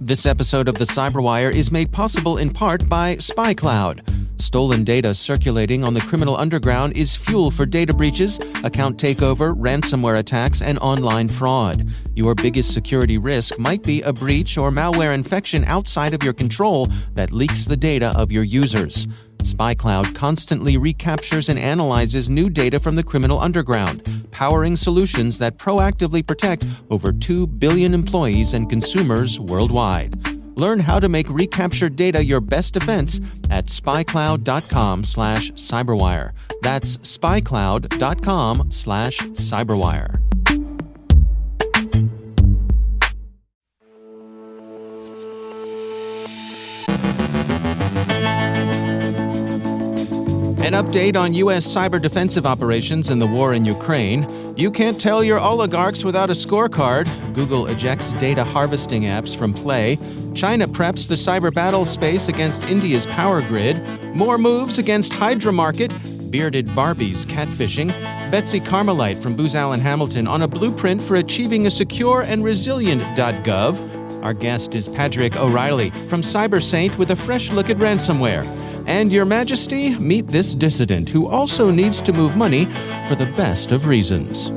This episode of the CyberWire is made possible in part by SpyCloud. Stolen data circulating on the criminal underground is fuel for data breaches, account takeover, ransomware attacks, and online fraud. Your biggest security risk might be a breach or malware infection outside of your control that leaks the data of your users. SpyCloud constantly recaptures and analyzes new data from the criminal underground, powering solutions that proactively protect over 2 billion employees and consumers worldwide. Learn how to make recaptured data your best defense at spycloud.com/cyberwire. That's spycloud.com/cyberwire. An update on U.S. cyber defensive operations in the war in Ukraine. You can't tell your oligarchs without a scorecard. Google ejects data harvesting apps from Play. China preps the cyber battle space against India's power grid. More moves against Hydra Market. Bearded Barbies catfishing. Betsy Carmelite from Booz Allen Hamilton on a blueprint for achieving a secure and resilient .gov. Our guest is Padraic O'Reilly from CyberSaint with a fresh look at ransomware. And Your Majesty, meet this dissident who also needs to move money for the best of reasons.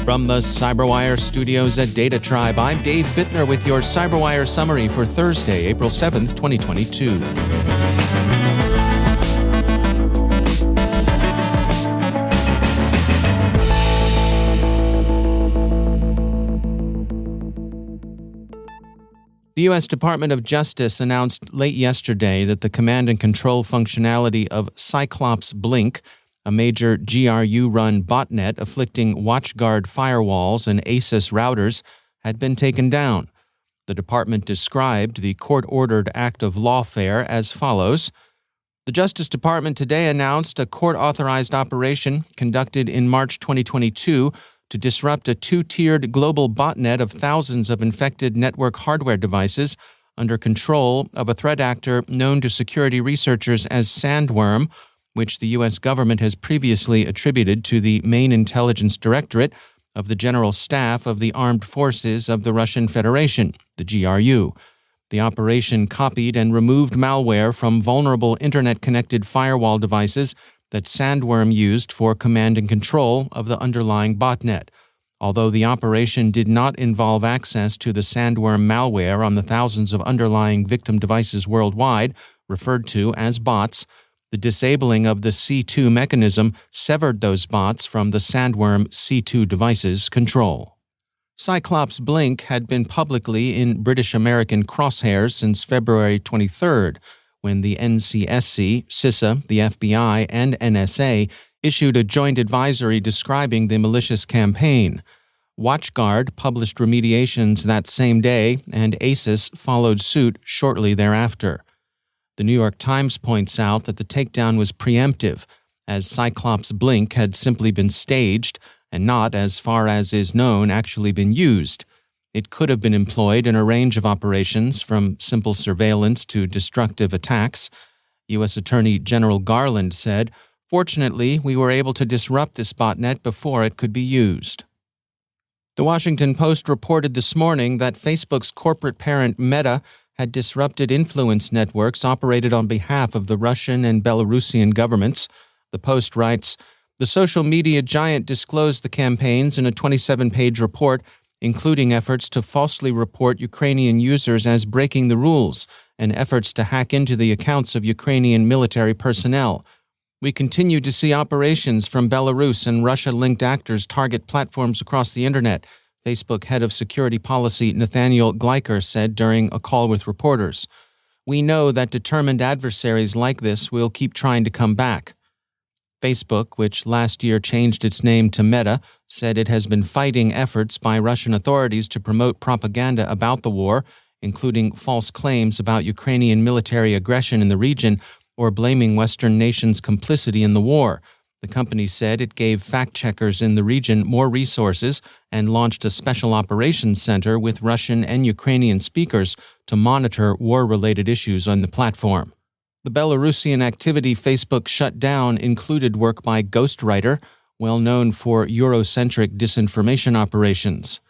From the CyberWire studios at Data Tribe, I'm Dave Bittner with your CyberWire summary for Thursday, April 7th, 2022. The U.S. Department of Justice announced late yesterday that the command and control functionality of Cyclops Blink, a major GRU-run botnet afflicting WatchGuard firewalls and ASUS routers, had been taken down. The department described the court-ordered act of lawfare as follows. The Justice Department today announced a court-authorized operation conducted in March 2022 to disrupt a two-tiered global botnet of thousands of infected network hardware devices under control of a threat actor known to security researchers as Sandworm, which the U.S. government has previously attributed to the Main Intelligence Directorate of the General Staff of the Armed Forces of the Russian Federation, the GRU. The operation copied and removed malware from vulnerable internet-connected firewall devices that Sandworm used for command and control of the underlying botnet. Although the operation did not involve access to the Sandworm malware on the thousands of underlying victim devices worldwide, referred to as bots, the disabling of the C2 mechanism severed those bots from the Sandworm C2 device's control. Cyclops Blink had been publicly in British American crosshairs since February 23rd, when the NCSC, CISA, the FBI, and NSA issued a joint advisory describing the malicious campaign. WatchGuard published remediations that same day, and ASUS followed suit shortly thereafter. The New York Times points out that the takedown was preemptive, as Cyclops Blink had simply been staged and not, as far as is known, actually been used. It could have been employed in a range of operations, from simple surveillance to destructive attacks. U.S. Attorney General Garland said, "Fortunately, we were able to disrupt this botnet before it could be used." The Washington Post reported this morning that Facebook's corporate parent Meta had disrupted influence networks operated on behalf of the Russian and Belarusian governments. The Post writes, "The social media giant disclosed the campaigns in a 27-page report, including efforts to falsely report Ukrainian users as breaking the rules and efforts to hack into the accounts of Ukrainian military personnel. We continue to see operations from Belarus and Russia-linked actors target platforms across the internet," Facebook head of security policy Nathaniel Gleicher said during a call with reporters. "We know that determined adversaries like this will keep trying to come back." Facebook, which last year changed its name to Meta, said it has been fighting efforts by Russian authorities to promote propaganda about the war, including false claims about Ukrainian military aggression in the region or blaming Western nations' complicity in the war. The company said it gave fact-checkers in the region more resources and launched a special operations center with Russian and Ukrainian speakers to monitor war-related issues on the platform. The Belarusian activity Facebook shut down included work by Ghostwriter, well known for Eurocentric disinformation operations.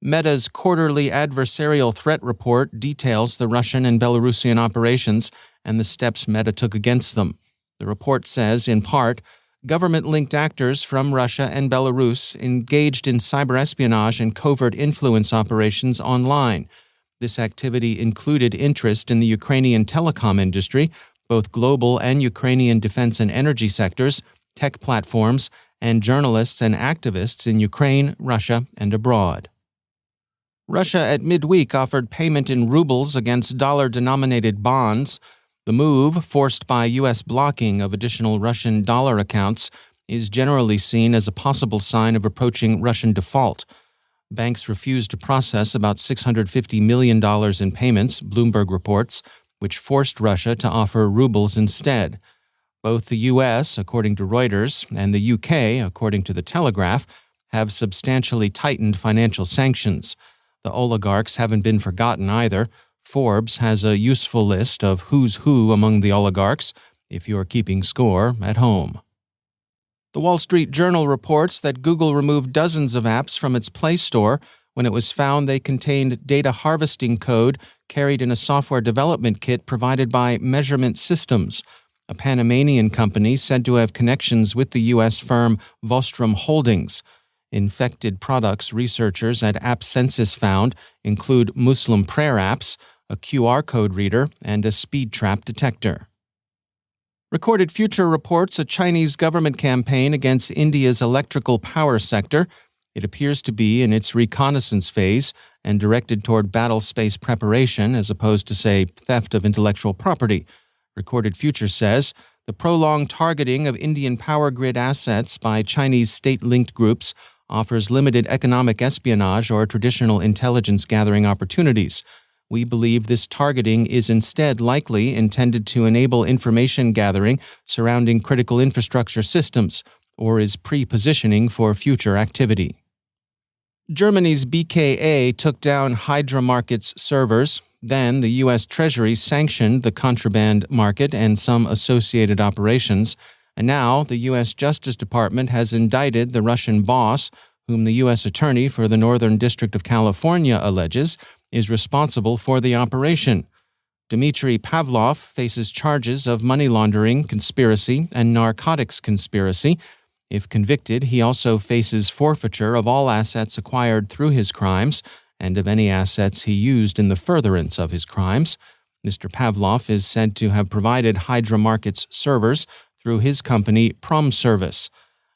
Meta's quarterly adversarial threat report details the Russian and Belarusian operations and the steps Meta took against them. The report says, in part, government-linked actors from Russia and Belarus engaged in cyber-espionage and covert influence operations online. This activity included interest in the Ukrainian telecom industry, both global and Ukrainian defense and energy sectors, tech platforms, and journalists and activists in Ukraine, Russia, and abroad. Russia at midweek offered payment in rubles against dollar-denominated bonds. The move, forced by U.S. blocking of additional Russian dollar accounts, is generally seen as a possible sign of approaching Russian default. Banks refused to process about $650 million in payments, Bloomberg reports, which forced Russia to offer rubles instead. Both the U.S., according to Reuters, and the U.K., according to The Telegraph, have substantially tightened financial sanctions. The oligarchs haven't been forgotten either. Forbes has a useful list of who's who among the oligarchs, if you're keeping score at home. The Wall Street Journal reports that Google removed dozens of apps from its Play Store when it was found they contained data harvesting code carried in a software development kit provided by Measurement Systems, a Panamanian company said to have connections with the U.S. firm Vostrom Holdings. Infected products researchers at AppSensis found include Muslim prayer apps, a QR code reader, and a speed trap detector. Recorded Future reports a Chinese government campaign against India's electrical power sector. It appears to be in its reconnaissance phase and directed toward battlespace preparation as opposed to, say, theft of intellectual property. Recorded Future says the prolonged targeting of Indian power grid assets by Chinese state-linked groups offers limited economic espionage or traditional intelligence gathering opportunities. We believe this targeting is instead likely intended to enable information gathering surrounding critical infrastructure systems, or is pre-positioning for future activity. Germany's BKA took down Hydra Market's servers. Then the U.S. Treasury sanctioned the contraband market and some associated operations. And now the U.S. Justice Department has indicted the Russian boss, whom the U.S. Attorney for the Northern District of California alleges is responsible for the operation. Dmitry Pavlov faces charges of money laundering, conspiracy, and narcotics conspiracy. If convicted, he also faces forfeiture of all assets acquired through his crimes and of any assets he used in the furtherance of his crimes. Mr. Pavlov is said to have provided Hydra Market's servers through his company PromService.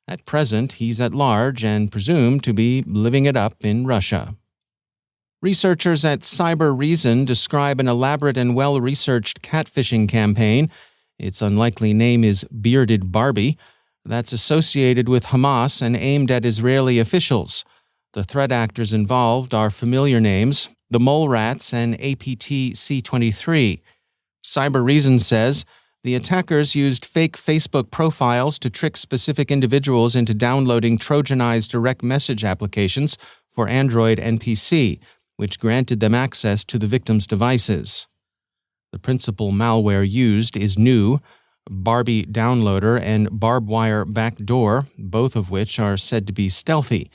At present, he's at large and presumed to be living it up in Russia. Researchers at CyberReason describe an elaborate and well-researched catphishing campaign. Its unlikely name is Bearded Barbie. That's associated with Hamas and aimed at Israeli officials. The threat actors involved are familiar names, the Mole Rats and APT-C23. CyberReason says the attackers used fake Facebook profiles to trick specific individuals into downloading Trojanized direct message applications for Android and PC, which granted them access to the victims' devices. The principal malware used is new, Barbie Downloader and BarbWire Backdoor, both of which are said to be stealthy.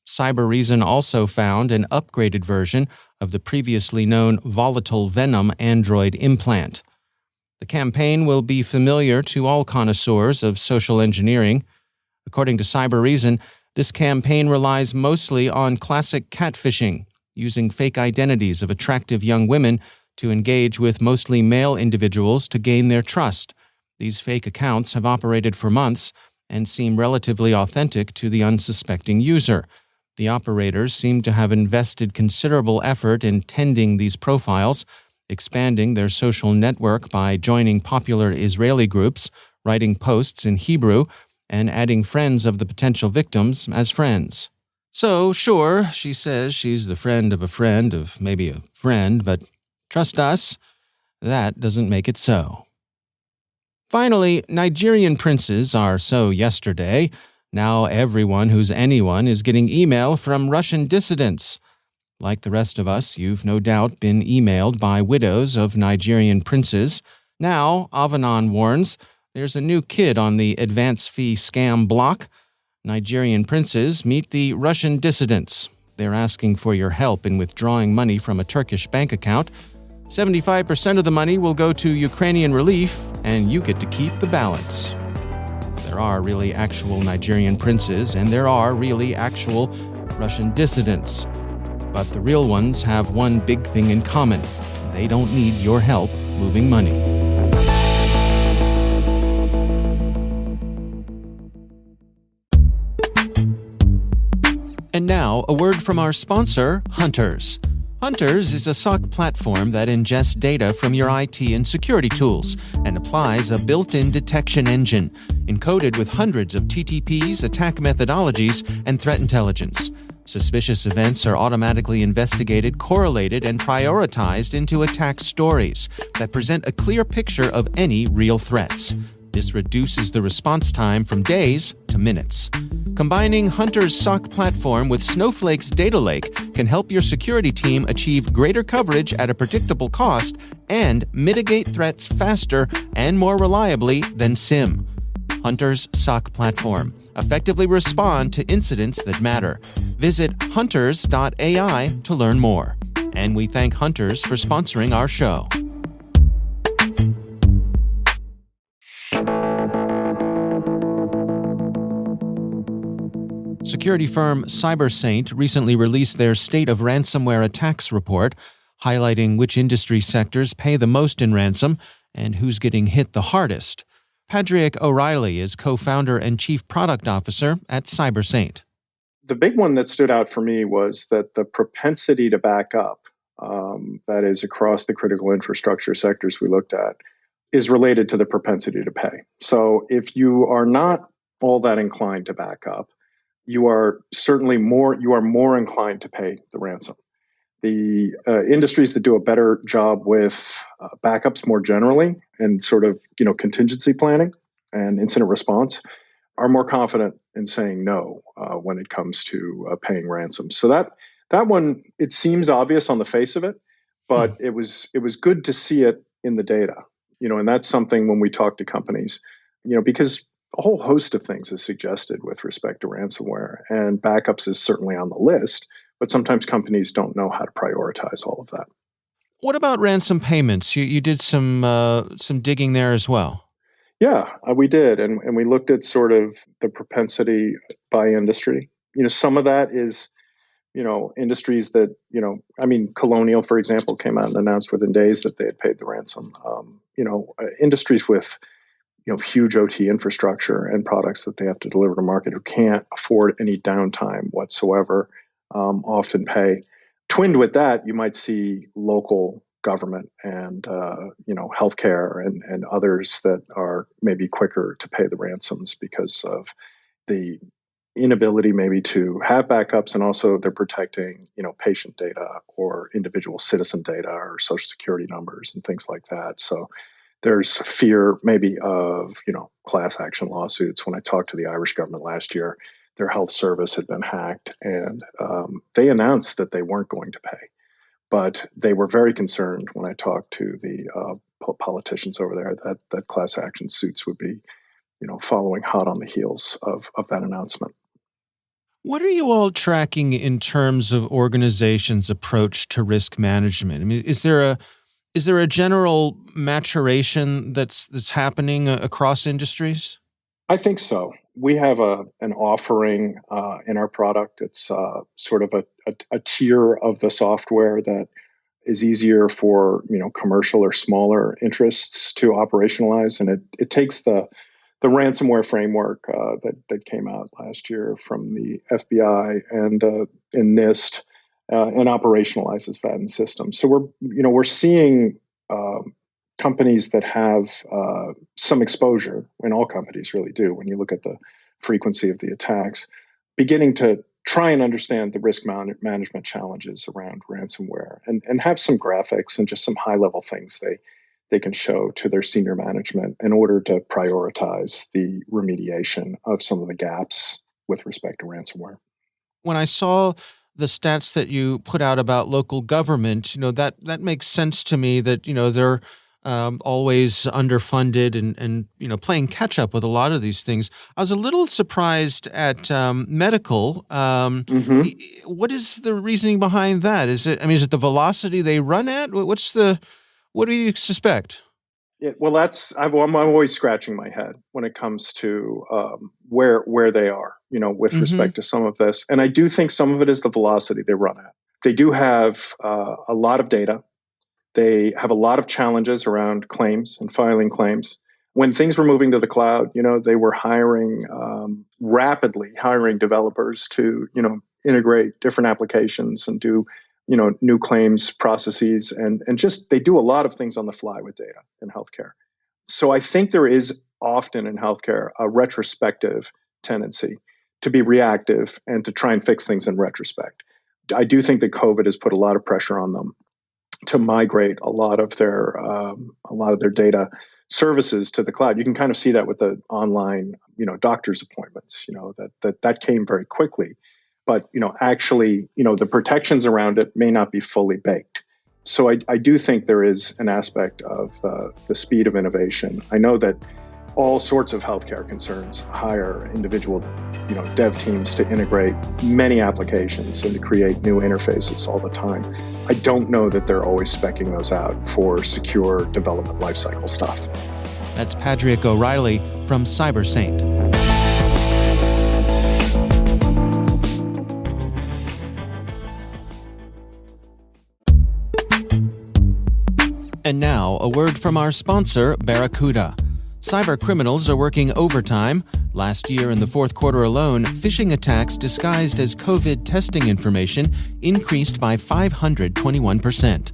CyberReason also found an upgraded version of the previously known Volatile Venom Android implant. The campaign will be familiar to all connoisseurs of social engineering. According to CyberReason, this campaign relies mostly on classic catfishing, using fake identities of attractive young women to engage with mostly male individuals to gain their trust. These fake accounts have operated for months and seem relatively authentic to the unsuspecting user. The operators seem to have invested considerable effort in tending these profiles, expanding their social network by joining popular Israeli groups, writing posts in Hebrew, and adding friends of the potential victims as friends. So, sure, she says she's the friend of maybe a friend, but trust us, that doesn't make it so. Finally, Nigerian princes are so yesterday. Now everyone who's anyone is getting email from Russian dissidents. Like the rest of us, you've no doubt been emailed by widows of Nigerian princes. Now, Avanon warns there's a new kid on the advance fee scam block. Nigerian princes meet the Russian dissidents. They're asking for your help in withdrawing money from a Turkish bank account. 75% of the money will go to Ukrainian relief, and you get to keep the balance. There are really actual Nigerian princes, and there are really actual Russian dissidents. But the real ones have one big thing in common. They don't need your help moving money. And now, a word from our sponsor, Hunters. Hunters is a SOC platform that ingests data from your IT and security tools and applies a built-in detection engine, encoded with hundreds of TTPs, attack methodologies, and threat intelligence. Suspicious events are automatically investigated, correlated, and prioritized into attack stories that present a clear picture of any real threats. This reduces the response time from days to minutes. Combining Hunter's SOC platform with Snowflake's data lake can help your security team achieve greater coverage at a predictable cost and mitigate threats faster and more reliably than SIEM. Hunter's SOC platform. Effectively respond to incidents that matter. Visit hunters.ai to learn more. And we thank Hunters for sponsoring our show. Security firm CyberSaint recently released their State of Ransomware Attacks report, highlighting which industry sectors pay the most in ransom and who's getting hit the hardest. Padraic O'Reilly is co-founder and chief product officer at CyberSaint. The big one that stood out for me was that the propensity to back up, that is across the critical infrastructure sectors we looked at, is related to the propensity to pay. So if you are not all that inclined to back up, you are more inclined to pay the ransom. The industries that do a better job with backups more generally and sort of contingency planning and incident response are more confident in saying no when it comes to paying ransom. So that one, it seems obvious on the face of it, but it was good to see it in the data. And that's something when we talk to companies, because a whole host of things is suggested with respect to ransomware, and backups is certainly on the list, but sometimes companies don't know how to prioritize all of that. What about ransom payments? You did some digging there as well. Yeah, we did, and we looked at sort of the propensity by industry. Some of that is, industries that, Colonial, for example, came out and announced within days that they had paid the ransom. Industries with huge OT infrastructure and products that they have to deliver to market who can't afford any downtime whatsoever often pay. Twinned with that, you might see local government and healthcare and others that are maybe quicker to pay the ransoms because of the inability maybe to have backups, and also they're protecting patient data or individual citizen data or social security numbers and things like that. So there's fear maybe of, class action lawsuits. When I talked to the Irish government last year, their health service had been hacked, and they announced that they weren't going to pay. But they were very concerned when I talked to the politicians over there that class action suits would be, following hot on the heels of that announcement. What are you all tracking in terms of organizations' approach to risk management? I mean, is there a general maturation that's happening across industries? I think so. We have an offering in our product. It's sort of a tier of the software that is easier for commercial or smaller interests to operationalize, and it takes the ransomware framework that came out last year from the FBI and NIST. And operationalizes that in systems. So we're seeing companies that have some exposure, and all companies really do, when you look at the frequency of the attacks, beginning to try and understand the risk management challenges around ransomware and have some graphics and just some high-level things they can show to their senior management in order to prioritize the remediation of some of the gaps with respect to ransomware. When I saw the stats that you put out about local government, that makes sense to me that, they're always underfunded and playing catch up with a lot of these things. I was a little surprised at medical. What is the reasoning behind that? Is it the velocity they run at? What do you suspect? Yeah, well, I'm always scratching my head when it comes to where they are, with respect to some of this. And I do think some of it is the velocity they run at. They do have a lot of data. They have a lot of challenges around claims and filing claims. When things were moving to the cloud, they were rapidly hiring developers to, integrate different applications and do, new claims processes and just they do a lot of things on the fly with data in healthcare. So I think there is often in healthcare a retrospective tendency to be reactive and to try and fix things in retrospect. I do think that COVID has put a lot of pressure on them to migrate a lot of their data services to the cloud. You can kind of see that with the online, doctor's appointments. That came very quickly, but actually, the protections around it may not be fully baked. So I do think there is an aspect of the speed of innovation. I know that all sorts of healthcare concerns hire individual, dev teams to integrate many applications and to create new interfaces all the time. I don't know that they're always speccing those out for secure development lifecycle stuff. That's Padraic O'Reilly from CyberSaint. And now, a word from our sponsor, Barracuda. Cyber criminals are working overtime. Last year, in the fourth quarter alone, phishing attacks disguised as COVID testing information increased by 521%.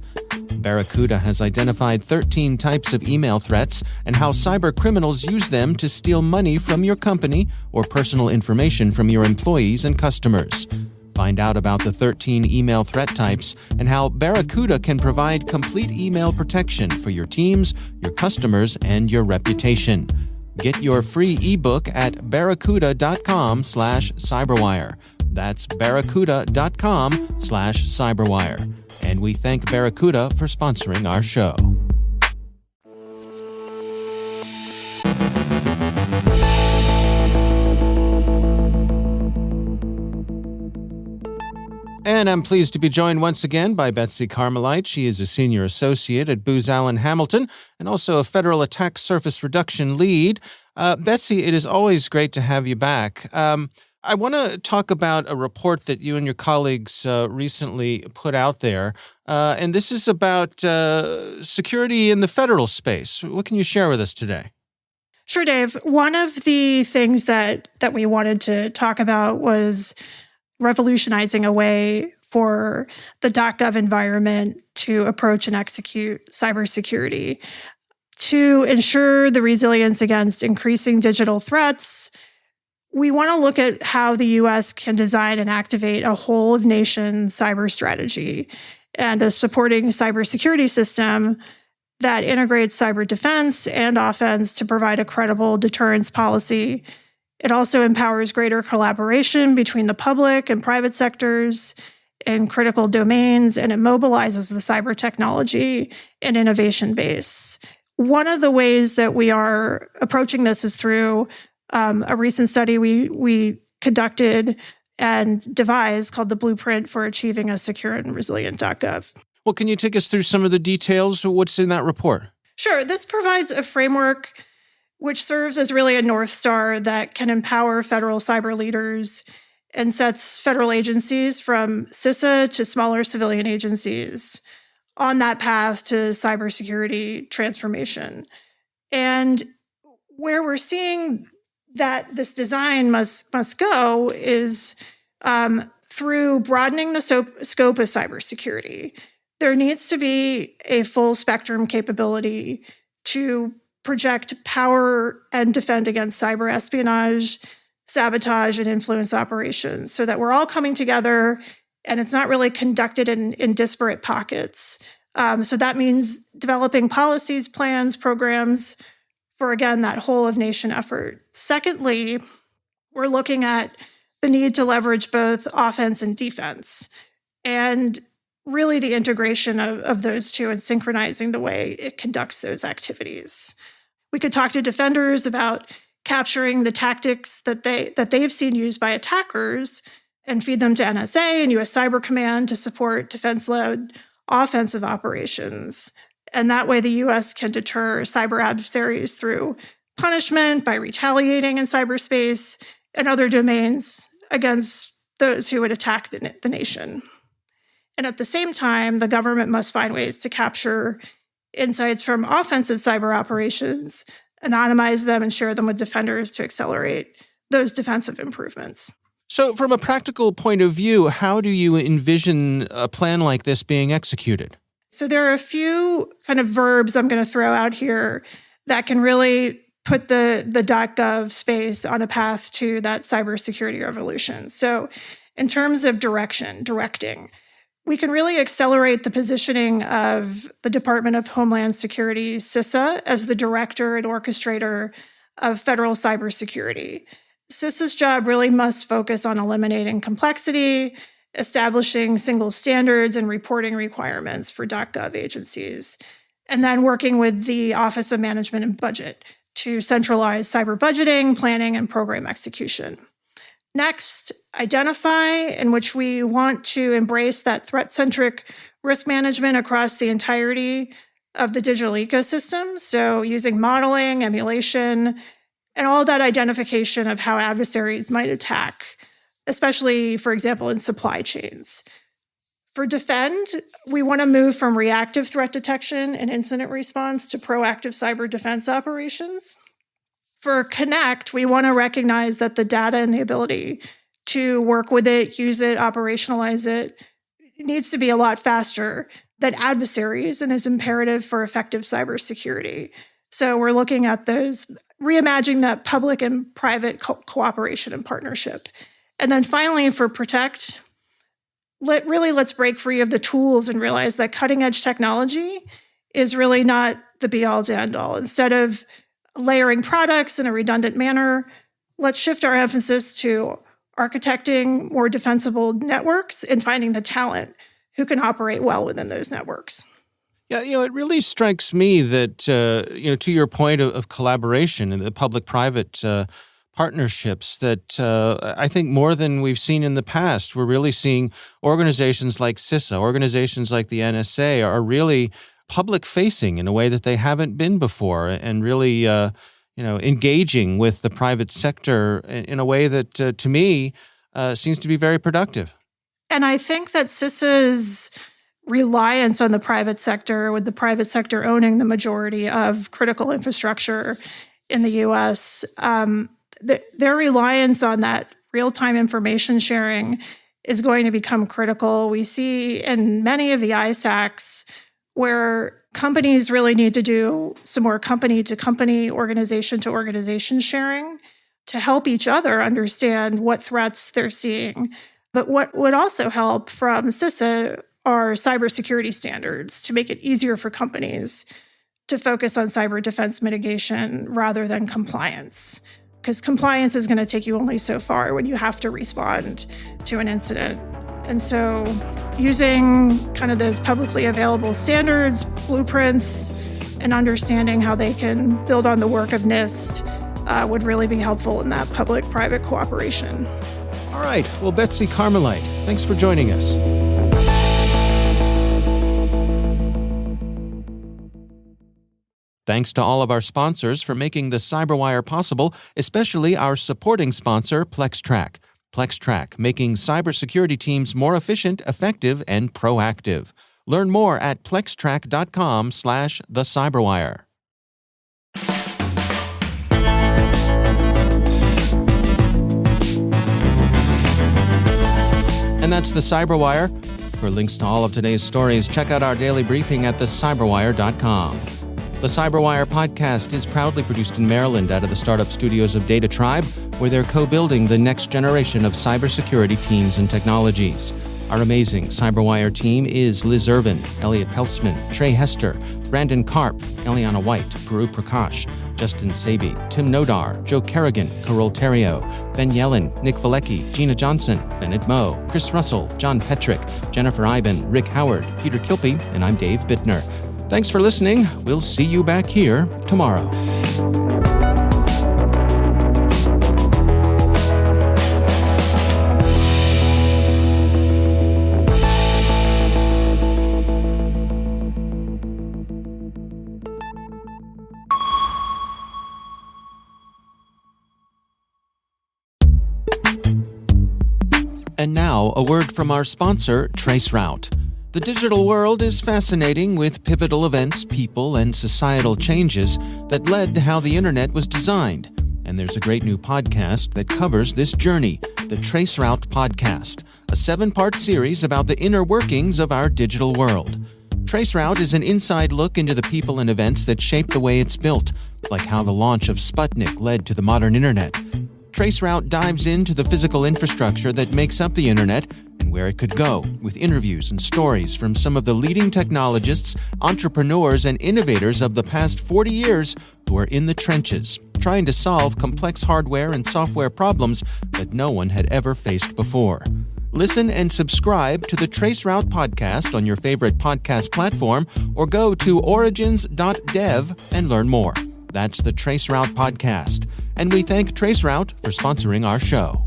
Barracuda has identified 13 types of email threats and how cyber criminals use them to steal money from your company or personal information from your employees and customers. Find out about the 13 email threat types and how Barracuda can provide complete email protection for your teams, your customers, and your reputation. Get your free ebook at barracuda.com/cyberwire. That's barracuda.com/cyberwire. And we thank Barracuda for sponsoring our show. And I'm pleased to be joined once again by Betsy Carmelite. She is a senior associate at Booz Allen Hamilton and also a federal attack surface reduction lead. Betsy, it is always great to have you back. I want to talk about a report that you and your colleagues recently put out there, and this is about security in the federal space. What can you share with us today? Sure, Dave. One of the things that we wanted to talk about was revolutionizing a way for the .gov environment to approach and execute cybersecurity to ensure the resilience against increasing digital threats. We want to look at how the U.S. can design and activate a whole-of-nation cyber strategy and a supporting cybersecurity system that integrates cyber defense and offense to provide a credible deterrence policy. It also empowers greater collaboration between the public and private sectors in critical domains, and it mobilizes the cyber technology and innovation base. One of the ways that we are approaching this is through a recent study we conducted and devised called the Blueprint for Achieving a Secure and Resilient .gov. Well, can you take us through some of the details? What's in that report? Sure. This provides a framework which serves as really a North Star that can empower federal cyber leaders and sets federal agencies from CISA to smaller civilian agencies on that path to cybersecurity transformation. And where we're seeing that this design must go is through broadening the scope of cybersecurity. There needs to be a full spectrum capability to project power and defend against cyber espionage, sabotage, and influence operations so that we're all coming together and it's not really conducted in disparate pockets. So that means developing policies, plans, programs for, again, that whole of nation effort. Secondly, we're looking at the need to leverage both offense and defense. And really the integration of those two and synchronizing the way it conducts those activities. We could talk to defenders about capturing the tactics that they've seen used by attackers and feed them to NSA and US Cyber Command to support defense-led offensive operations. And that way the US can deter cyber adversaries through punishment by retaliating in cyberspace and other domains against those who would attack the nation. And at the same time, the government must find ways to capture insights from offensive cyber operations, anonymize them, and share them with defenders to accelerate those defensive improvements. So from a practical point of view, how do you envision a plan like this being executed? So there are a few kind of verbs I'm going to throw out here that can really put the .gov space on a path to that cybersecurity revolution. So in terms of directing, we can really accelerate the positioning of the Department of Homeland Security, CISA, as the director and orchestrator of federal cybersecurity. CISA's job really must focus on eliminating complexity, establishing single standards and reporting requirements for .gov agencies, and then working with the Office of Management and Budget to centralize cyber budgeting, planning, and program execution. Next, identify, in which we want to embrace that threat-centric risk management across the entirety of the digital ecosystem. So using modeling, emulation, and all that identification of how adversaries might attack, especially, for example, in supply chains. For defend, we want to move from reactive threat detection and incident response to proactive cyber defense operations. For connect, we want to recognize that the data and the ability to work with it, use it, operationalize it needs to be a lot faster than adversaries and is imperative for effective cybersecurity. So we're looking at those, reimagining that public and private cooperation and partnership. And then finally, for protect, let's break free of the tools and realize that cutting-edge technology is really not the be-all, end-all. Instead of layering products in a redundant manner, let's shift our emphasis to architecting more defensible networks and finding the talent who can operate well within those networks. Yeah, it really strikes me that, to your point of collaboration and the public-private partnerships, that I think more than we've seen in the past, we're really seeing organizations like CISA, organizations like the NSA are really public-facing in a way that they haven't been before, and really, engaging with the private sector in a way that, to me, seems to be very productive. And I think that CISA's reliance on the private sector, with the private sector owning the majority of critical infrastructure in the U.S., their reliance on that real-time information sharing is going to become critical. We see in many of the ISACs where companies really need to do some more company-to-company, organization-to-organization sharing to help each other understand what threats they're seeing. But what would also help from CISA are cybersecurity standards to make it easier for companies to focus on cyber defense mitigation rather than compliance. Because compliance is going to take you only so far when you have to respond to an incident. And so using kind of those publicly available standards, blueprints, and understanding how they can build on the work of NIST would really be helpful in that public-private cooperation. All right. Well, Betsy Carmelite, thanks for joining us. Thanks to all of our sponsors for making the CyberWire possible, especially our supporting sponsor, PlexTrack. PlexTrack, making cybersecurity teams more efficient, effective, and proactive. Learn more at plextrack.com/thecyberwire. And that's the CyberWire. For links to all of today's stories, check out our daily briefing at thecyberwire.com. The CyberWire podcast is proudly produced in Maryland out of the startup studios of Data Tribe, where they're co-building the next generation of cybersecurity teams and technologies. Our amazing CyberWire team is Liz Irvin, Elliot Peltzman, Trey Hester, Brandon Karp, Eliana White, Guru Prakash, Justin Saby, Tim Nodar, Joe Kerrigan, Carol Terrio, Ben Yellen, Nick Valecki, Gina Johnson, Bennett Moe, Chris Russell, John Petrick, Jennifer Iben, Rick Howard, Peter Kilpie, and I'm Dave Bittner. Thanks for listening. We'll see you back here tomorrow. And now, a word from our sponsor, Traceroute. The digital world is fascinating with pivotal events, people, and societal changes that led to how the internet was designed. And there's a great new podcast that covers this journey, the Traceroute Podcast, a 7-part series about the inner workings of our digital world. Traceroute is an inside look into the people and events that shape the way it's built, like how the launch of Sputnik led to the modern internet. Traceroute dives into the physical infrastructure that makes up the internet and where it could go, with interviews and stories from some of the leading technologists, entrepreneurs, and innovators of the past 40 years who are in the trenches, trying to solve complex hardware and software problems that no one had ever faced before. Listen and subscribe to the Traceroute Podcast on your favorite podcast platform, or go to origins.dev and learn more. That's the Traceroute Podcast. And we thank Traceroute for sponsoring our show.